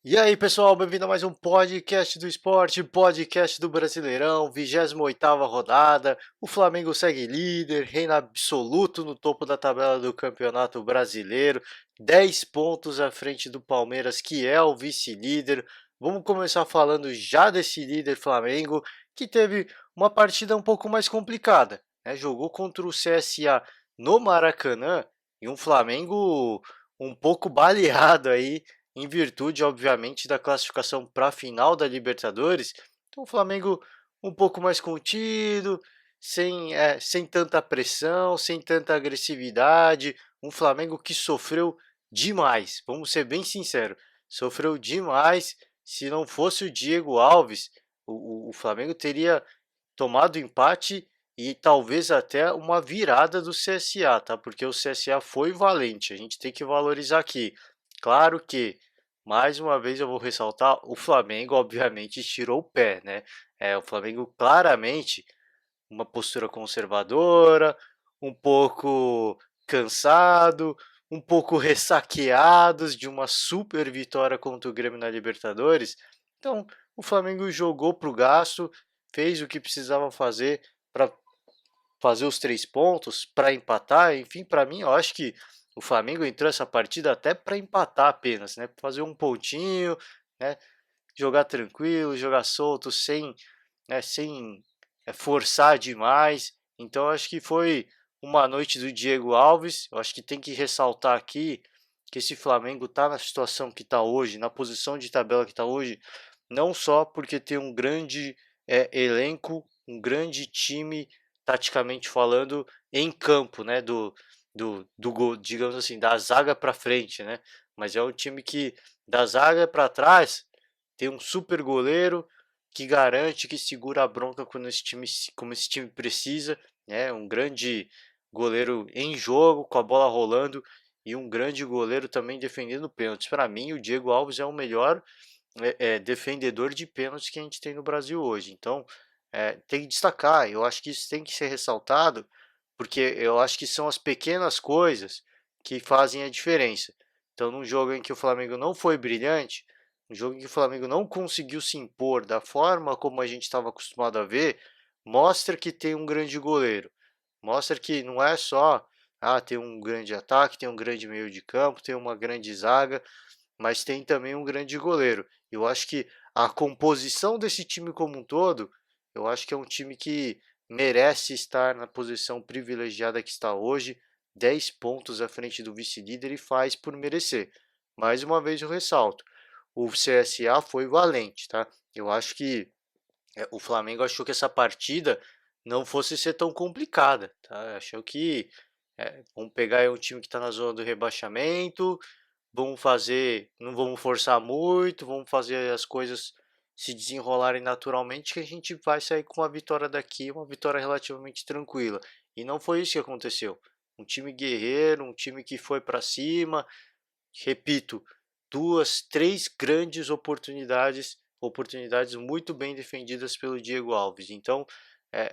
E aí, pessoal, bem-vindo a mais um podcast do esporte, podcast do Brasileirão, 28ª rodada. O Flamengo segue líder, reina absoluto no topo da tabela do Campeonato Brasileiro, 10 pontos à frente do Palmeiras, que é o vice-líder. Vamos começar falando já desse líder Flamengo, que teve uma partida um pouco mais complicada, né? Jogou contra o CSA no Maracanã e um Flamengo um pouco baleado aí em virtude, obviamente, da classificação para a final da Libertadores. Então, o Flamengo um pouco mais contido, sem tanta pressão, sem tanta agressividade. Um Flamengo que sofreu demais, vamos ser bem sinceros, sofreu demais. Se não fosse o Diego Alves, o Flamengo teria tomado empate e talvez até uma virada do CSA, tá? Porque o CSA foi valente, a gente tem que valorizar aqui. Claro que, mais uma vez eu vou ressaltar, o Flamengo obviamente tirou o pé, né? O Flamengo claramente uma postura conservadora, um pouco cansado, um pouco ressaqueados de uma super vitória contra o Grêmio na Libertadores. Então, o Flamengo jogou para o gasto, fez o que precisava fazer para fazer os 3 pontos, para empatar. Enfim, para mim, eu acho que o Flamengo entrou essa partida até para empatar apenas, né? Fazer um pontinho, né? Jogar tranquilo, jogar solto, sem forçar demais. Então, eu acho que foi uma noite do Diego Alves. Eu acho que tem que ressaltar aqui que esse Flamengo está na situação que está hoje, na posição de tabela que está hoje, não só porque tem um grande elenco, um grande time, taticamente falando, em campo, né? Digamos assim, da zaga para frente, né? Mas é um time que da zaga para trás tem um super goleiro que garante, que segura a bronca quando como esse time precisa, né? Um grande goleiro em jogo, com a bola rolando, e um grande goleiro também defendendo pênaltis. Para mim, o Diego Alves é o melhor defendedor de pênaltis que a gente tem no Brasil hoje. Então, tem que destacar. Eu acho que isso tem que ser ressaltado, porque eu acho que são as pequenas coisas que fazem a diferença. Então, num jogo em que o Flamengo não foi brilhante, um jogo em que o Flamengo não conseguiu se impor da forma como a gente estava acostumado a ver, mostra que tem um grande goleiro. Mostra que não é só tem um grande ataque, tem um grande meio de campo, tem uma grande zaga, mas tem também um grande goleiro. Eu acho que a composição desse time como um todo, eu acho que é um time que merece estar na posição privilegiada que está hoje, 10 pontos à frente do vice-líder e faz por merecer. Mais uma vez eu ressalto, o CSA foi valente, tá? Eu acho que o Flamengo achou que essa partida não fosse ser tão complicada, tá? Achou que vamos pegar um time que está na zona do rebaixamento, vamos fazer, não vamos forçar muito, vamos fazer as coisas se desenrolarem naturalmente que a gente vai sair com uma vitória daqui, uma vitória relativamente tranquila. E não foi isso que aconteceu. Um time guerreiro, um time que foi para cima, repito, duas, três grandes oportunidades muito bem defendidas pelo Diego Alves. Então,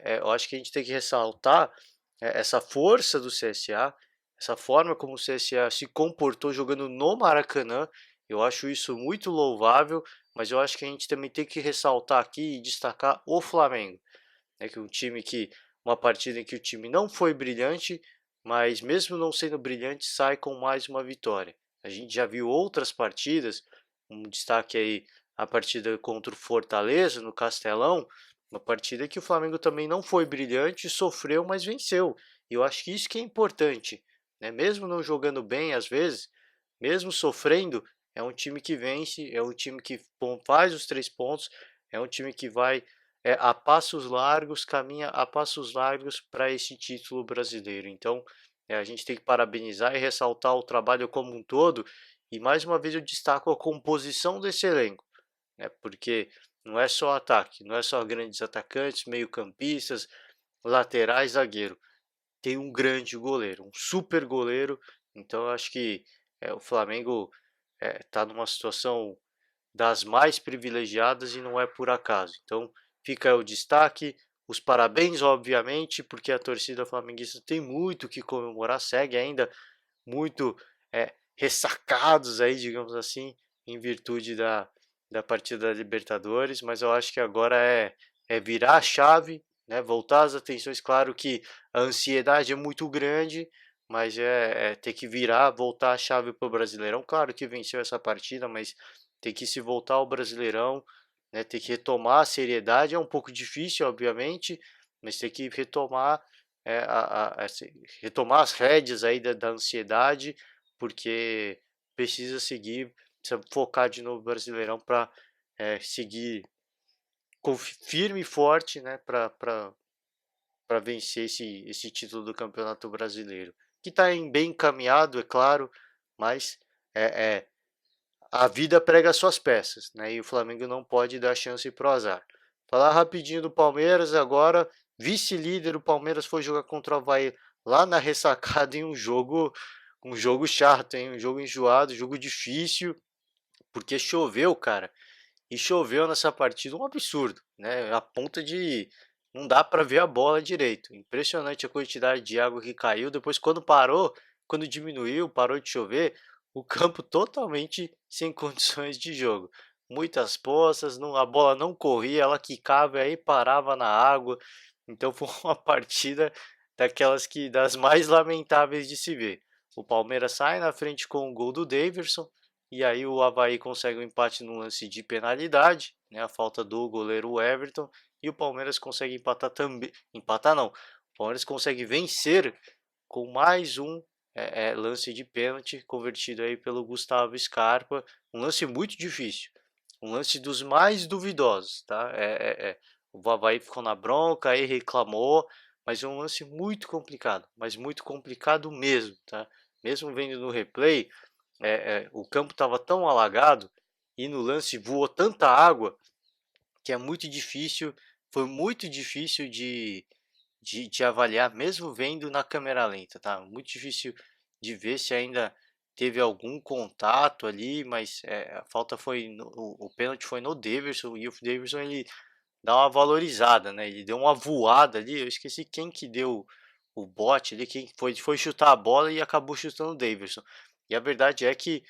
eu acho que a gente tem que ressaltar essa força do CSA, essa forma como o CSA se comportou jogando no Maracanã. Eu acho isso muito louvável, mas eu acho que a gente também tem que ressaltar aqui e destacar o Flamengo, né, que uma partida em que o time não foi brilhante, mas mesmo não sendo brilhante, sai com mais uma vitória. A gente já viu outras partidas, um destaque aí a partida contra o Fortaleza no Castelão, uma partida que o Flamengo também não foi brilhante, sofreu, mas venceu. E eu acho que isso que é importante, né? Mesmo não jogando bem às vezes, mesmo sofrendo, é um time que vence, é um time que faz os 3 pontos, é um time que vai a passos largos, caminha a passos largos para esse título brasileiro. Então, a gente tem que parabenizar e ressaltar o trabalho como um todo. E mais uma vez eu destaco a composição desse elenco, né? Porque não é só ataque, não é só grandes atacantes, meio-campistas, laterais, zagueiro. Tem um grande goleiro, um super goleiro. Então, eu acho que o Flamengo está numa situação das mais privilegiadas e não é por acaso. Então, fica o destaque, os parabéns, obviamente, porque a torcida flamenguista tem muito que comemorar, segue ainda muito ressacados aí, digamos assim, em virtude da partida da Libertadores, mas eu acho que agora é virar a chave, né? Voltar as atenções. Claro que a ansiedade é muito grande, mas é ter que virar, voltar a chave para o Brasileirão. Claro que venceu essa partida, mas tem que se voltar ao Brasileirão, né? Ter que retomar a seriedade. É um pouco difícil, obviamente, mas tem que retomar, retomar as rédeas aí da ansiedade, porque precisa seguir, precisa focar de novo no Brasileirão para seguir firme e forte, né, para vencer esse título do Campeonato Brasileiro, que está bem encaminhado, é claro, mas é, é, a vida prega suas peças, né, e o Flamengo não pode dar chance para o azar. Falar rapidinho do Palmeiras agora, vice-líder, o Palmeiras foi jogar contra o Avaí lá na ressacada em um jogo chato, hein? Um jogo enjoado, um jogo difícil, porque choveu, cara. E choveu nessa partida um absurdo, né? A ponta de não dá para ver a bola direito. Impressionante a quantidade de água que caiu. Depois, quando parou, quando diminuiu, parou de chover, o campo totalmente sem condições de jogo. Muitas poças, não, a bola não corria, ela quicava e aí parava na água. Então foi uma partida daquelas que das mais lamentáveis de se ver. O Palmeiras sai na frente com o gol do Daverson, e aí o Avaí consegue um empate no lance de penalidade, né, a falta do goleiro Everton, e o Palmeiras consegue empatar também. Empatar não. O Palmeiras consegue vencer com mais um lance de pênalti convertido aí pelo Gustavo Scarpa. Um lance muito difícil. Um lance dos mais duvidosos, tá? O Avaí ficou na bronca, aí reclamou, mas é um lance muito complicado, mas muito complicado mesmo, tá? Mesmo vendo no replay, o campo estava tão alagado e no lance voou tanta água que é muito difícil, foi muito difícil de avaliar, mesmo vendo na câmera lenta, tá? Muito difícil de ver se ainda teve algum contato ali, mas a falta foi, o pênalti foi no Daverson, e o Daverson ele dá uma valorizada, né? Ele deu uma voada ali, eu esqueci quem que deu o bote ali, quem foi chutar a bola e acabou chutando o Daverson. E a verdade é que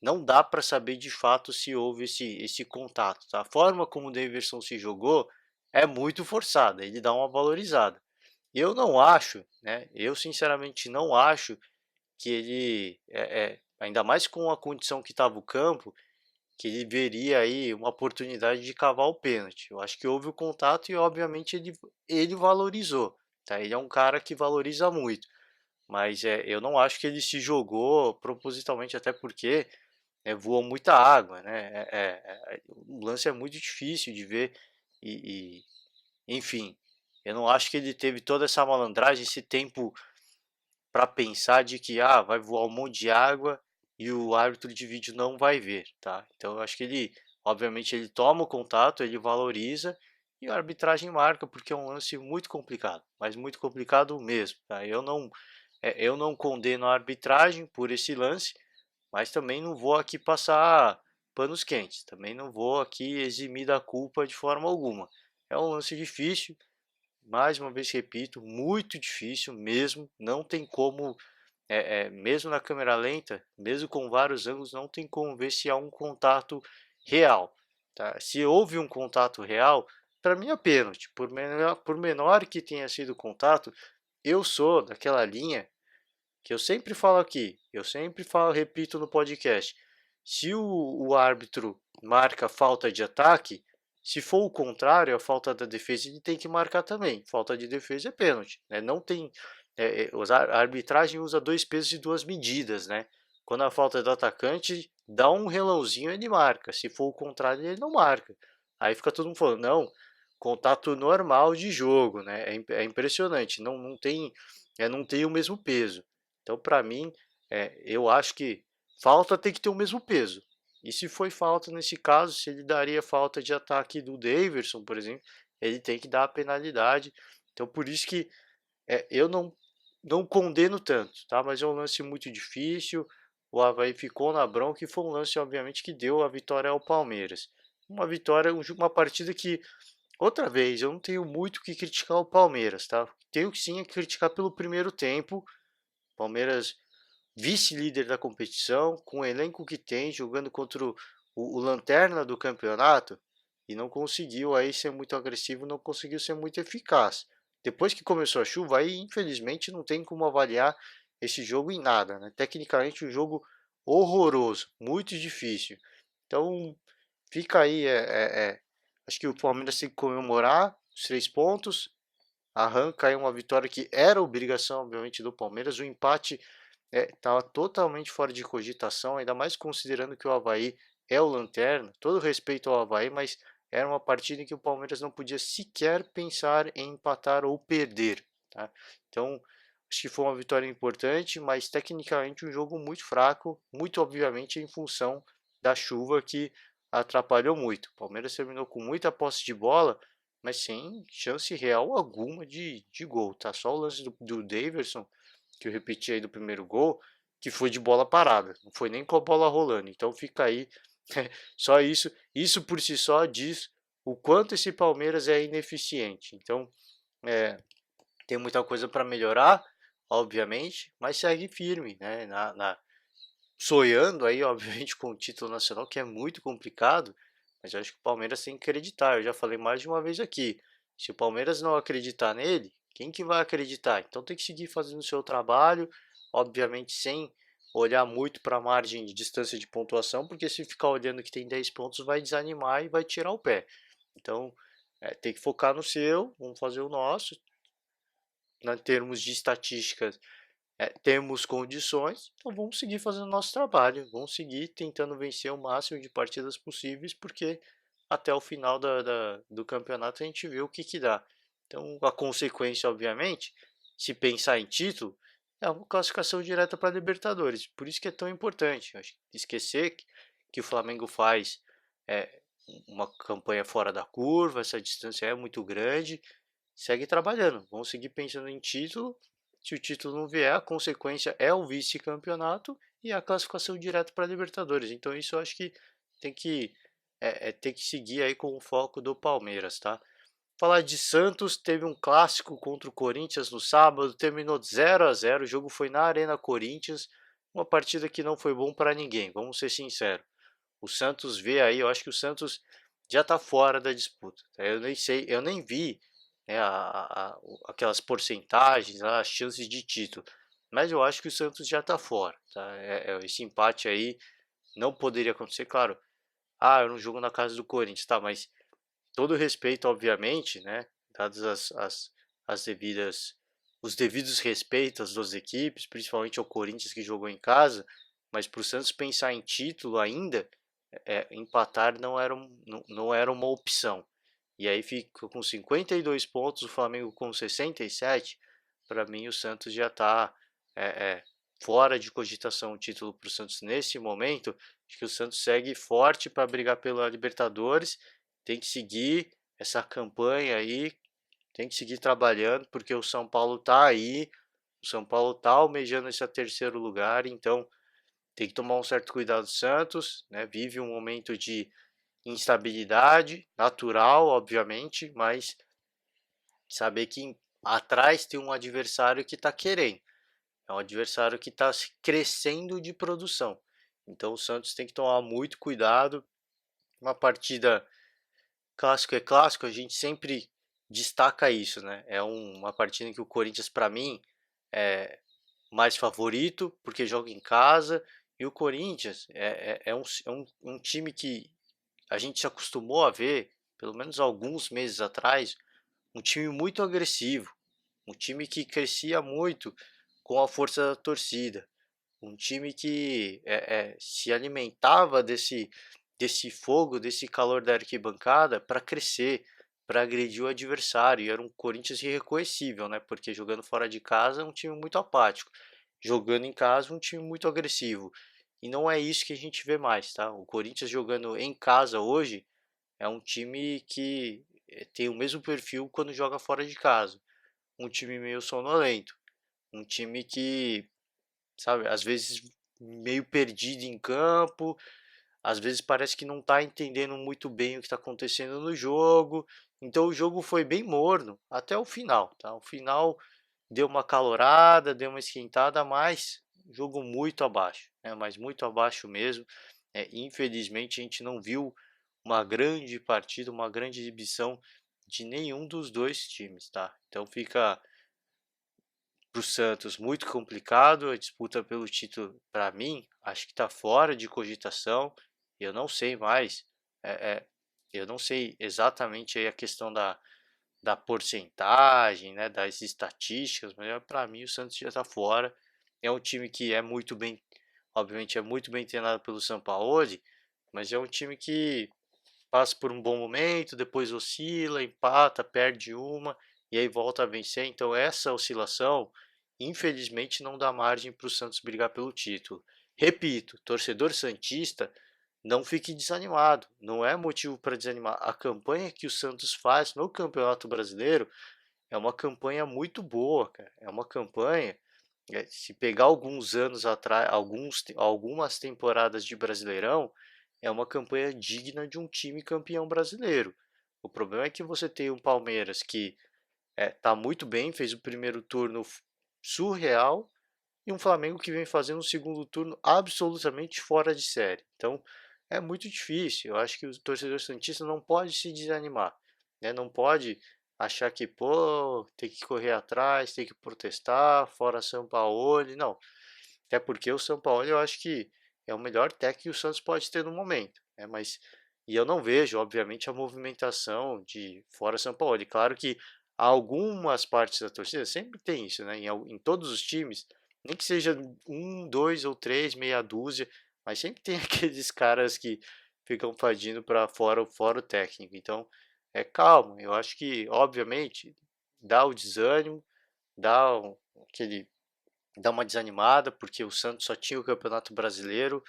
não dá para saber de fato se houve esse contato, tá? A forma como o Daverson se jogou é muito forçada, ele dá uma valorizada. Eu não acho, né? Eu sinceramente não acho que ele, ainda mais com a condição que estava o campo, que ele veria aí uma oportunidade de cavar o pênalti. Eu acho que houve o contato e obviamente ele valorizou, tá? Ele é um cara que valoriza muito, mas eu não acho que ele se jogou propositalmente, até porque voou muita água, né? O lance é muito difícil de ver enfim, eu não acho que ele teve toda essa malandragem, esse tempo para pensar de que vai voar um monte de água e o árbitro de vídeo não vai ver, tá? Então eu acho que ele, obviamente, ele toma o contato, ele valoriza e a arbitragem marca porque é um lance muito complicado, mas muito complicado mesmo, tá? Eu não condeno a arbitragem por esse lance, mas também não vou aqui passar panos quentes, também não vou aqui eximir da culpa de forma alguma. É um lance difícil, mais uma vez repito, muito difícil mesmo, não tem como, mesmo na câmera lenta, mesmo com vários ângulos, não tem como ver se há um contato real. Tá? Se houve um contato real, para mim é pênalti, por menor que tenha sido o contato, eu sou daquela linha que eu sempre falo aqui, eu sempre falo, repito no podcast, se o árbitro marca falta de ataque, se for o contrário, a falta da defesa, ele tem que marcar também. Falta de defesa é pênalti, né? Não tem, a arbitragem usa dois pesos e duas medidas, né? Quando a falta é do atacante, dá um relãozinho, ele marca. Se for o contrário, ele não marca. Aí fica todo mundo falando, não, contato normal de jogo, né? É impressionante, não tem o mesmo peso. Então, para mim, eu acho que falta tem que ter o mesmo peso. E se foi falta nesse caso, se ele daria falta de ataque do Daverson, por exemplo, ele tem que dar a penalidade. Então, por isso que eu não condeno tanto, tá? Mas é um lance muito difícil. O Avaí ficou na bronca e foi um lance, obviamente, que deu a vitória ao Palmeiras. Uma vitória, uma partida que, outra vez, eu não tenho muito o que criticar o Palmeiras, tá? Tenho sim a criticar pelo primeiro tempo. Palmeiras vice-líder da competição, com o elenco que tem, jogando contra o lanterna do campeonato, e não conseguiu aí ser muito agressivo, não conseguiu ser muito eficaz. Depois que começou a chuva, aí infelizmente não tem como avaliar esse jogo em nada, né? Tecnicamente um jogo horroroso, muito difícil. Então fica aí, acho que o Palmeiras tem que comemorar os 3 pontos, arranca aí uma vitória que era obrigação, obviamente, do Palmeiras. O empate estava totalmente fora de cogitação, ainda mais considerando que o Avaí é o lanterna. Todo respeito ao Avaí, mas era uma partida em que o Palmeiras não podia sequer pensar em empatar ou perder. Tá? Então, acho que foi uma vitória importante, mas tecnicamente um jogo muito fraco, muito obviamente em função da chuva que atrapalhou muito. O Palmeiras terminou com muita posse de bola, mas sem chance real alguma de gol. Tá? Só o lance do Daverson, que eu repeti aí do primeiro gol, que foi de bola parada, não foi nem com a bola rolando. Então fica aí, só isso. Isso por si só diz o quanto esse Palmeiras é ineficiente. Então, é, tem muita coisa para melhorar, obviamente, mas segue firme, né? Sonhando aí, obviamente, com o título nacional, que é muito complicado, mas eu acho que o Palmeiras tem que acreditar. Eu já falei mais de uma vez aqui. Se o Palmeiras não acreditar nele, quem que vai acreditar? Então tem que seguir fazendo o seu trabalho, obviamente sem olhar muito para a margem de distância de pontuação, porque se ficar olhando que tem 10 pontos vai desanimar e vai tirar o pé. Então tem que focar no seu, vamos fazer o nosso. Em termos de estatísticas, temos condições, então vamos seguir fazendo nosso trabalho, vamos seguir tentando vencer o máximo de partidas possíveis, porque até o final do campeonato a gente vê o que, que dá. Então, a consequência, obviamente, se pensar em título, é uma classificação direta para a Libertadores. Por isso que é tão importante. Acho que esquecer que o Flamengo faz é, uma campanha fora da curva, essa distância é muito grande. Segue trabalhando, vamos seguir pensando em título. Se o título não vier, a consequência é o vice-campeonato e a classificação direto para a Libertadores. Então isso eu acho que tem que tem que seguir aí com o foco do Palmeiras, tá? Falar de Santos, teve um clássico contra o Corinthians no sábado, terminou 0-0. O jogo foi na Arena Corinthians, uma partida que não foi bom para ninguém, vamos ser sinceros. O Santos vê aí, eu acho que o Santos já está fora da disputa. Eu nem sei, eu nem vi, né, aquelas porcentagens, as chances de título, mas eu acho que o Santos já está fora. Tá? Esse empate aí não poderia acontecer, claro. Era um jogo na casa do Corinthians, tá? Mas todo respeito, obviamente, né? Dadas as devidas, os devidos respeitos às duas equipes, principalmente ao Corinthians que jogou em casa, mas para o Santos pensar em título ainda, empatar não era uma opção. E aí fica com 52 pontos, o Flamengo com 67. Para mim, o Santos já está fora de cogitação o título para o Santos nesse momento. Acho que o Santos segue forte para brigar pela Libertadores. Tem que seguir essa campanha aí, tem que seguir trabalhando, porque o São Paulo está aí. O São Paulo está almejando esse terceiro lugar, então tem que tomar um certo cuidado do Santos, né? Vive um momento de instabilidade, natural, obviamente, mas saber que atrás tem um adversário que está querendo, é um adversário que está crescendo de produção. Então o Santos tem que tomar muito cuidado. Uma partida clássico é clássico, a gente sempre destaca isso, né? É uma partida em que o Corinthians, para mim, é mais favorito, porque joga em casa, e o Corinthians é um time que a gente se acostumou a ver, pelo menos alguns meses atrás, um time muito agressivo, um time que crescia muito com a força da torcida, um time que se alimentava desse fogo, desse calor da arquibancada para crescer, para agredir o adversário. E era um Corinthians irreconhecível, né? Porque jogando fora de casa é um time muito apático, jogando em casa um time muito agressivo. E não é isso que a gente vê mais, tá? O Corinthians jogando em casa hoje é um time que tem o mesmo perfil quando joga fora de casa. Um time meio sonolento, um time que, sabe, às vezes meio perdido em campo, às vezes parece que não está entendendo muito bem o que está acontecendo no jogo. Então o jogo foi bem morno até o final, tá? O final deu uma calorada, deu uma esquentada, mas jogo muito abaixo, né? Mas muito abaixo mesmo. Infelizmente a gente não viu uma grande partida, uma grande exibição de nenhum dos dois times, tá? Então fica para o Santos muito complicado a disputa pelo título. Para mim, acho que está fora de cogitação. Eu não sei mais, é, é, eu não sei exatamente aí a questão da porcentagem, né, das estatísticas, mas para mim o Santos já está fora. É um time que é muito bem, obviamente é muito bem treinado pelo Sampaoli, mas é um time que passa por um bom momento, depois oscila, empata, perde uma e aí volta a vencer. Então essa oscilação, infelizmente, não dá margem para o Santos brigar pelo título. Repito, torcedor santista, não fique desanimado. Não é motivo para desanimar. A campanha que o Santos faz no Campeonato Brasileiro é uma campanha muito boa, cara. É uma campanha. Se pegar alguns anos atrás, algumas temporadas de Brasileirão, é uma campanha digna de um time campeão brasileiro. O problema é que você tem um Palmeiras que tá muito bem, fez o primeiro turno surreal, e um Flamengo que vem fazendo um segundo turno absolutamente fora de série. Então é muito difícil. Eu acho que o torcedor santista não pode se desanimar, né? Não pode achar que pô, tem que correr atrás, tem que protestar, fora São Paulo, não. Até porque o São Paulo eu acho que é o melhor técnico que o Santos pode ter no momento, né? Mas e eu não vejo, obviamente, a movimentação de fora São Paulo. E claro que algumas partes da torcida sempre tem isso, né? Em todos os times, nem que seja um, dois ou três, meia dúzia, mas sempre tem aqueles caras que ficam pedindo para fora o técnico. Então, calma. Eu acho que, obviamente, dá o desânimo, dá aquele dá uma desanimada, porque o Santos só tinha o Campeonato Brasileiro,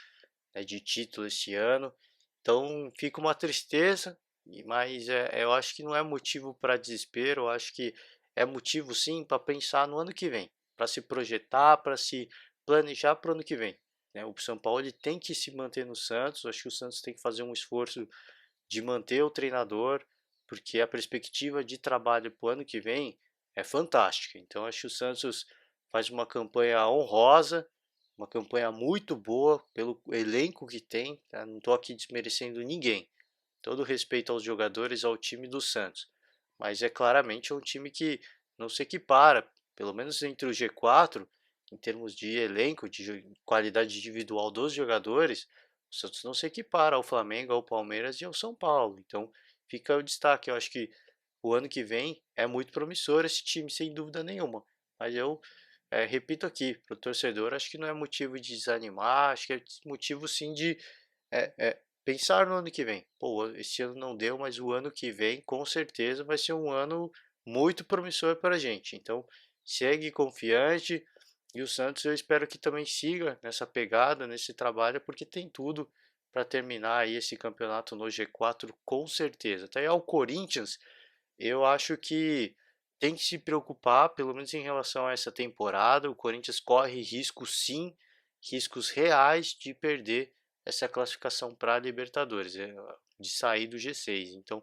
né, de título esse ano. Então fica uma tristeza, mas eu acho que não é motivo para desespero, eu acho que é motivo sim para pensar no ano que vem, para se projetar, para se planejar para o ano que vem, né? O São Paulo ele tem que se manter no Santos, eu acho que o Santos tem que fazer um esforço de manter o treinador, porque a perspectiva de trabalho para o ano que vem é fantástica. Então acho que o Santos faz uma campanha honrosa, uma campanha muito boa pelo elenco que tem. Tá? Não estou aqui desmerecendo ninguém. Todo respeito aos jogadores, ao time do Santos. Mas é claramente um time que não se equipara, pelo menos entre o G4, em termos de elenco, de qualidade individual dos jogadores, o Santos não se equipara ao Flamengo, ao Palmeiras e ao São Paulo. Então fica o destaque. Eu acho que o ano que vem é muito promissor esse time, sem dúvida nenhuma. Mas eu repito aqui, para o torcedor, acho que não é motivo de desanimar, acho que é motivo sim de pensar no ano que vem. Pô, esse ano não deu, mas o ano que vem com certeza vai ser um ano muito promissor para a gente. Então, segue confiante e o Santos eu espero que também siga nessa pegada, nesse trabalho, porque tem tudo para terminar aí esse campeonato no G4 com certeza. Até ao Corinthians, eu acho que tem que se preocupar, pelo menos em relação a essa temporada. O Corinthians corre risco sim, riscos reais de perder essa classificação para a Libertadores, de sair do G6. Então,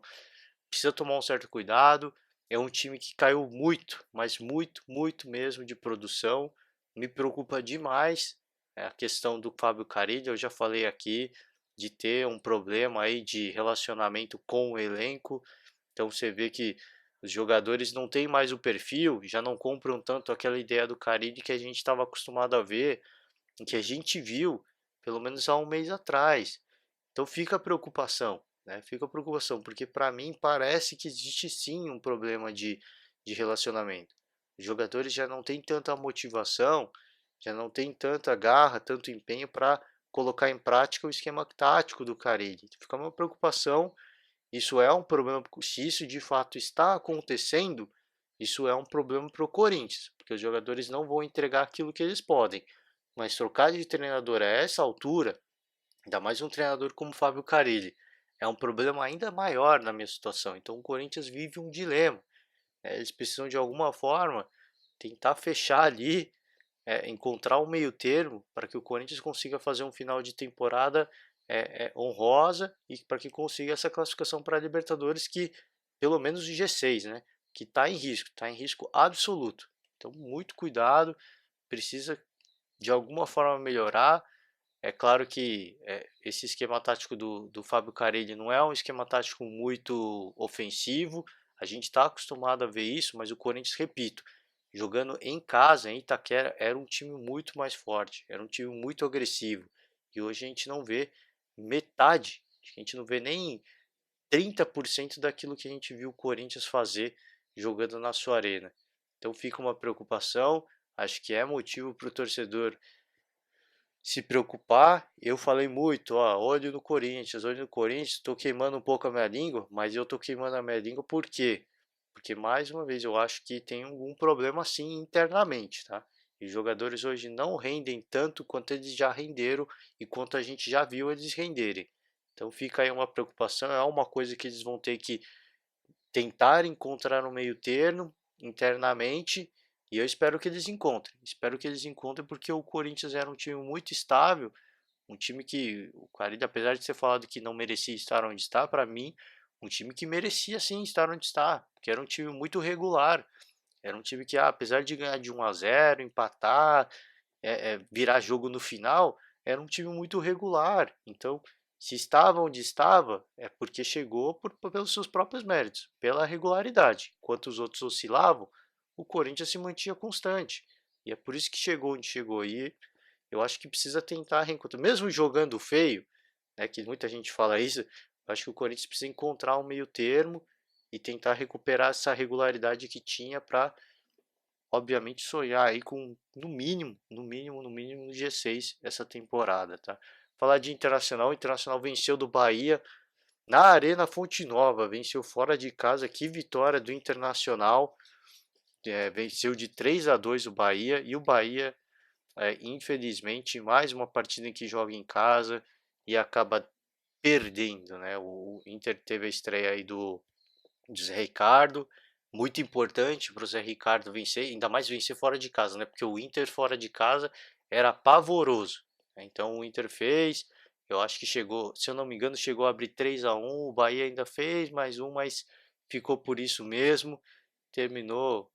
precisa tomar um certo cuidado. É um time que caiu muito, mas muito, muito mesmo de produção. Me preocupa demais a questão do Fábio Carilli. Eu já falei aqui de ter um problema aí de relacionamento com o elenco. Então você vê que os jogadores não têm mais o perfil, já não compram tanto aquela ideia do Carille que a gente estava acostumado a ver, que a gente viu pelo menos há um mês atrás. Então fica a preocupação, né? Fica a preocupação, porque para mim parece que existe sim um problema de relacionamento. Os jogadores já não têm tanta motivação, já não têm tanta garra, tanto empenho para colocar em prática o esquema tático do Carille. Fica uma preocupação. Isso é um problema, se isso de fato está acontecendo, isso é um problema para o Corinthians, porque os jogadores não vão entregar aquilo que eles podem. Mas trocar de treinador a essa altura, ainda mais um treinador como Fábio Carilli, é um problema ainda maior na minha situação. Então o Corinthians vive um dilema. Eles precisam de alguma forma tentar fechar ali, encontrar um meio termo para que o Corinthians consiga fazer um final de temporada honrosa e para que consiga essa classificação para a Libertadores que pelo menos o G6, né, que está em risco absoluto. Então muito cuidado, precisa de alguma forma melhorar. É claro que esse esquema tático do Fábio Carelli não é um esquema tático muito ofensivo, a gente está acostumado a ver isso, mas o Corinthians, repito, jogando em casa, em Itaquera, era um time muito mais forte, era um time muito agressivo. E hoje a gente não vê metade, a gente não vê nem 30% daquilo que a gente viu o Corinthians fazer jogando na sua arena. Então fica uma preocupação, acho que é motivo para o torcedor se preocupar. Eu falei muito, ó, olho no Corinthians, tô queimando um pouco a minha língua, mas eu tô queimando a minha língua por quê? Porque mais uma vez eu acho que tem algum problema sim internamente, tá? E os jogadores hoje não rendem tanto quanto eles já renderam e quanto a gente já viu eles renderem. Então fica aí uma preocupação, é uma coisa que eles vão ter que tentar encontrar um meio termo internamente, e eu espero que eles encontrem. Espero que eles encontrem porque o Corinthians era um time muito estável, um time que o Carille, apesar de ser falado que não merecia estar onde está, para mim, um time que merecia sim estar onde está, porque era um time muito regular. Era um time que, apesar de ganhar de 1-0, empatar, virar jogo no final, era um time muito regular. Então, se estava onde estava, é porque chegou pelos seus próprios méritos, pela regularidade. Enquanto os outros oscilavam, o Corinthians se mantinha constante. E é por isso que chegou onde chegou. E eu acho que precisa tentar reencontrar. Mesmo jogando feio, né, que muita gente fala isso, eu acho que o Corinthians precisa encontrar um meio termo e tentar recuperar essa regularidade que tinha para obviamente sonhar aí com no mínimo no G6 essa temporada, tá? Falar de Internacional, o Internacional venceu do Bahia na Arena Fonte Nova, venceu fora de casa, que vitória do Internacional, venceu de 3-2 o Bahia, e o Bahia, infelizmente, mais uma partida em que joga em casa e acaba perdendo, né? O Inter teve a estreia aí do Zé Ricardo, muito importante para o Zé Ricardo vencer, ainda mais vencer fora de casa, né? Porque o Inter fora de casa era pavoroso, né? Então o Inter fez, eu acho que chegou, se eu não me engano, chegou a abrir 3-1, o Bahia ainda fez mais um, mas ficou por isso mesmo, terminou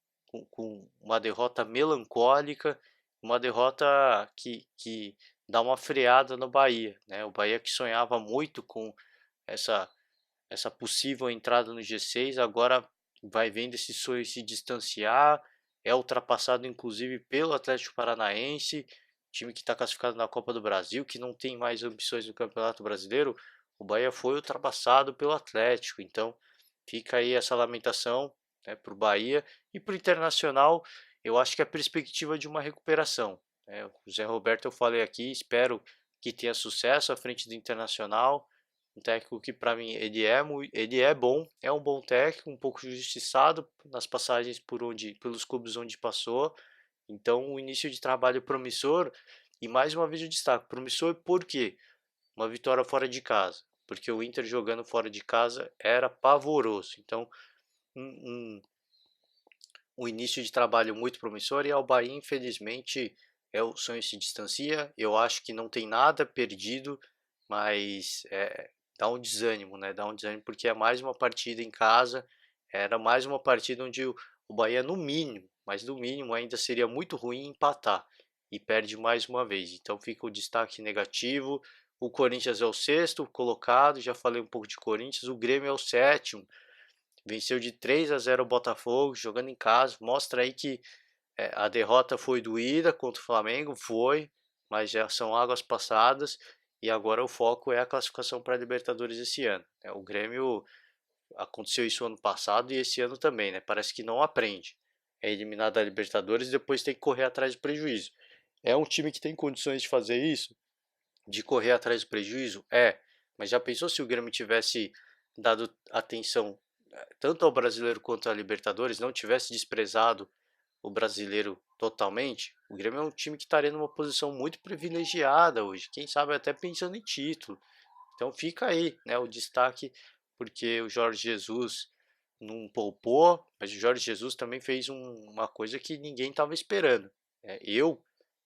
com uma derrota melancólica, uma derrota que dá uma freada no Bahia, né? O Bahia que sonhava muito com essa essa possível entrada no G6, agora vai vendo esse sonho se distanciar, é ultrapassado inclusive pelo Atlético Paranaense, time que está classificado na Copa do Brasil, que não tem mais ambições no Campeonato Brasileiro. O Bahia foi ultrapassado pelo Atlético, então fica aí essa lamentação, né, para o Bahia e para o Internacional. Eu acho que a perspectiva de uma recuperação, né? O Zé Roberto eu falei aqui, espero que tenha sucesso à frente do Internacional, um técnico que para mim ele é bom, é um bom técnico, um pouco injustiçado nas passagens pelos clubes onde passou. Então, um início de trabalho promissor, e mais uma vez eu destaco, promissor por quê? Uma vitória fora de casa, porque o Inter jogando fora de casa era pavoroso. Então, um, um, um início de trabalho muito promissor, e ao Bahia, infelizmente, o sonho se distancia. Eu acho que não tem nada perdido, mas dá um desânimo, né? Dá um desânimo porque é mais uma partida em casa, era mais uma partida onde o Bahia, no mínimo, mas no mínimo ainda seria muito ruim empatar, e perde mais uma vez. Então fica o destaque negativo. O Corinthians é o sexto colocado, já falei um pouco de Corinthians. O Grêmio é o sétimo, venceu de 3-0 o Botafogo, jogando em casa. Mostra aí que a derrota foi doída contra o Flamengo, foi, mas já são águas passadas e agora o foco é a classificação para a Libertadores esse ano. O Grêmio aconteceu isso ano passado e esse ano também, né? Parece que não aprende. É eliminado da Libertadores e depois tem que correr atrás do prejuízo. É um time que tem condições de fazer isso, de correr atrás do prejuízo? Mas já pensou se o Grêmio tivesse dado atenção tanto ao brasileiro quanto à Libertadores, não tivesse desprezado o brasileiro totalmente? O Grêmio é um time que estaria numa posição muito privilegiada hoje, quem sabe até pensando em título. Então fica aí, né, o destaque, porque o Jorge Jesus não poupou, mas o Jorge Jesus também fez uma coisa que ninguém estava esperando. Eu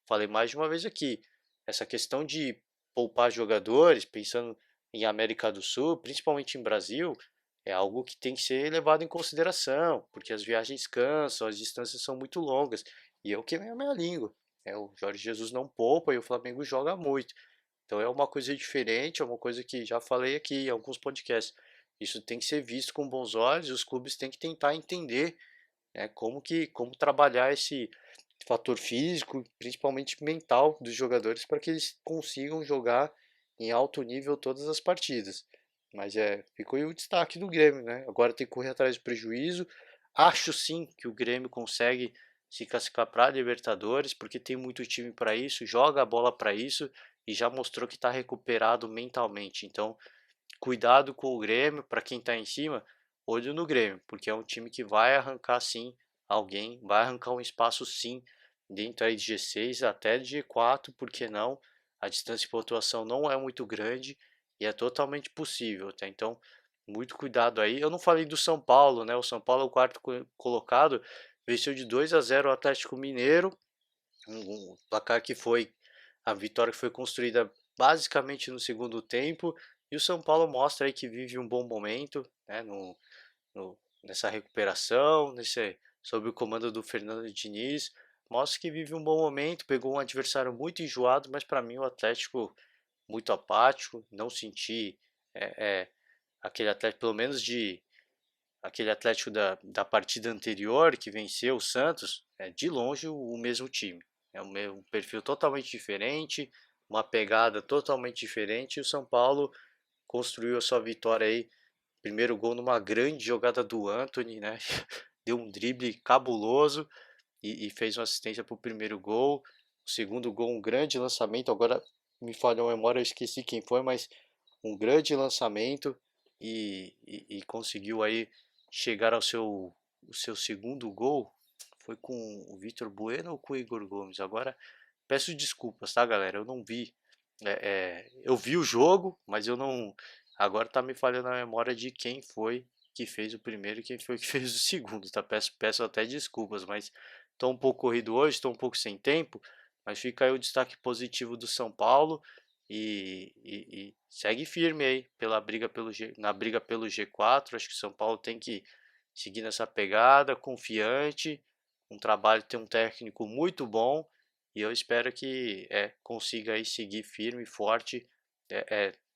falei mais de uma vez aqui, essa questão de poupar jogadores, pensando em América do Sul, principalmente em Brasil, é algo que tem que ser levado em consideração, porque as viagens cansam, as distâncias são muito longas, e eu queimei a minha língua. O Jorge Jesus não poupa e o Flamengo joga muito. Então é uma coisa diferente, é uma coisa que já falei aqui em alguns podcasts. Isso tem que ser visto com bons olhos e os clubes têm que tentar entender, né, como trabalhar esse fator físico, principalmente mental dos jogadores para que eles consigam jogar em alto nível todas as partidas. Mas ficou aí o destaque do Grêmio, né? Agora tem que correr atrás do prejuízo. Acho sim que o Grêmio consegue se classificar para a Libertadores, porque tem muito time para isso, joga a bola para isso e já mostrou que está recuperado mentalmente. Então, cuidado com o Grêmio, para quem está em cima, olho no Grêmio, porque é um time que vai arrancar sim alguém, vai arrancar um espaço sim dentro aí de G6 até de G4, por que não? A distância de pontuação não é muito grande e é totalmente possível, tá? Então, muito cuidado aí. Eu não falei do São Paulo, né? O São Paulo é o quarto colocado, venceu de 2-0 o Atlético Mineiro, um placar que foi a vitória que foi construída basicamente no segundo tempo, e o São Paulo mostra aí que vive um bom momento, né, nessa recuperação, sob o comando do Fernando Diniz, mostra que vive um bom momento, pegou um adversário muito enjoado, mas para mim o Atlético muito apático, não senti é, é, aquele Atlético, pelo menos de aquele Atlético da partida anterior que venceu o Santos, é de longe o mesmo time. É um perfil totalmente diferente, uma pegada totalmente diferente. E o São Paulo construiu a sua vitória aí. Primeiro gol numa grande jogada do Antony, né? Deu um drible cabuloso e fez uma assistência para o primeiro gol. O segundo gol, um grande lançamento. Agora me falhou a memória, eu esqueci quem foi, mas um grande lançamento e conseguiu aí chegar o seu segundo gol. Foi com o Vitor Bueno ou com o Igor Gomes? Agora peço desculpas, tá, galera? Eu não vi. Eu vi o jogo, mas eu não. Agora tá me falhando a memória de quem foi que fez o primeiro e quem foi que fez o segundo, tá? Peço até desculpas, mas tô um pouco corrido hoje, estou um pouco sem tempo, mas fica aí o destaque positivo do São Paulo e segue firme aí na briga pelo G4. Acho que o São Paulo tem que seguir nessa pegada, confiante, um trabalho, tem um técnico muito bom e eu espero que consiga aí seguir firme e forte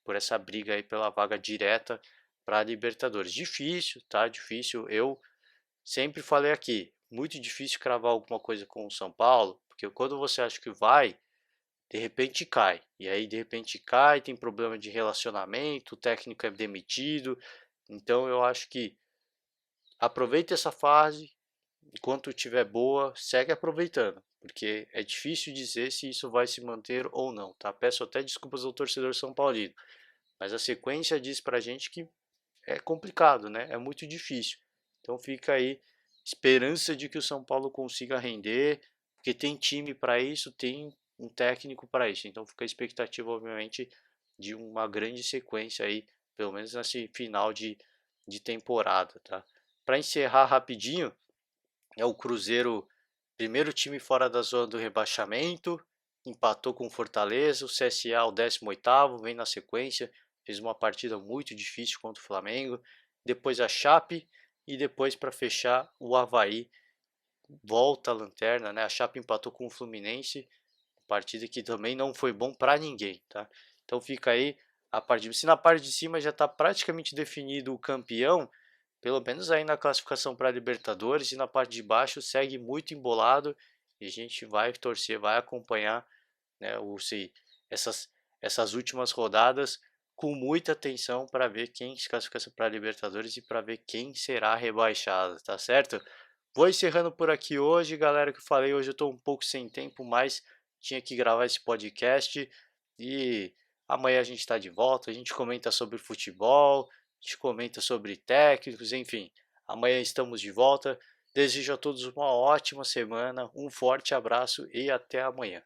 por essa briga aí pela vaga direta para a Libertadores. Difícil, tá? Difícil. Eu sempre falei aqui, muito difícil cravar alguma coisa com o São Paulo, porque quando você acha que vai, de repente cai. E aí de repente cai, tem problema de relacionamento, o técnico é demitido. Então eu acho que aproveita essa fase, enquanto estiver boa, segue aproveitando, porque é difícil dizer se isso vai se manter ou não, tá? Peço até desculpas ao torcedor são paulino, mas a sequência diz pra gente que é complicado, né? É muito difícil. Então fica aí esperança de que o São Paulo consiga render, porque tem time para isso, tem um técnico para isso. Então fica a expectativa, obviamente, de uma grande sequência aí, pelo menos nesse final de temporada, tá? Para encerrar rapidinho, é o Cruzeiro, primeiro time fora da zona do rebaixamento, empatou com o Fortaleza, o CSA, o 18º, vem na sequência, fez uma partida muito difícil contra o Flamengo, depois a Chape e depois para fechar o Avaí, volta a lanterna, né? A Chape empatou com o Fluminense, partida que também não foi bom para ninguém, tá? Então fica aí a parte, se na parte de cima já está praticamente definido o campeão, pelo menos aí na classificação para a Libertadores, e na parte de baixo segue muito embolado e a gente vai torcer, vai acompanhar, né, essas, essas últimas rodadas com muita atenção para ver quem se classifica para a Libertadores e para ver quem será rebaixado, tá certo? Vou encerrando por aqui hoje, galera, que eu falei, hoje eu estou um pouco sem tempo, mas tinha que gravar esse podcast e amanhã a gente está de volta, a gente comenta sobre futebol, a gente comenta sobre técnicos, enfim. Amanhã estamos de volta. Desejo a todos uma ótima semana, um forte abraço e até amanhã.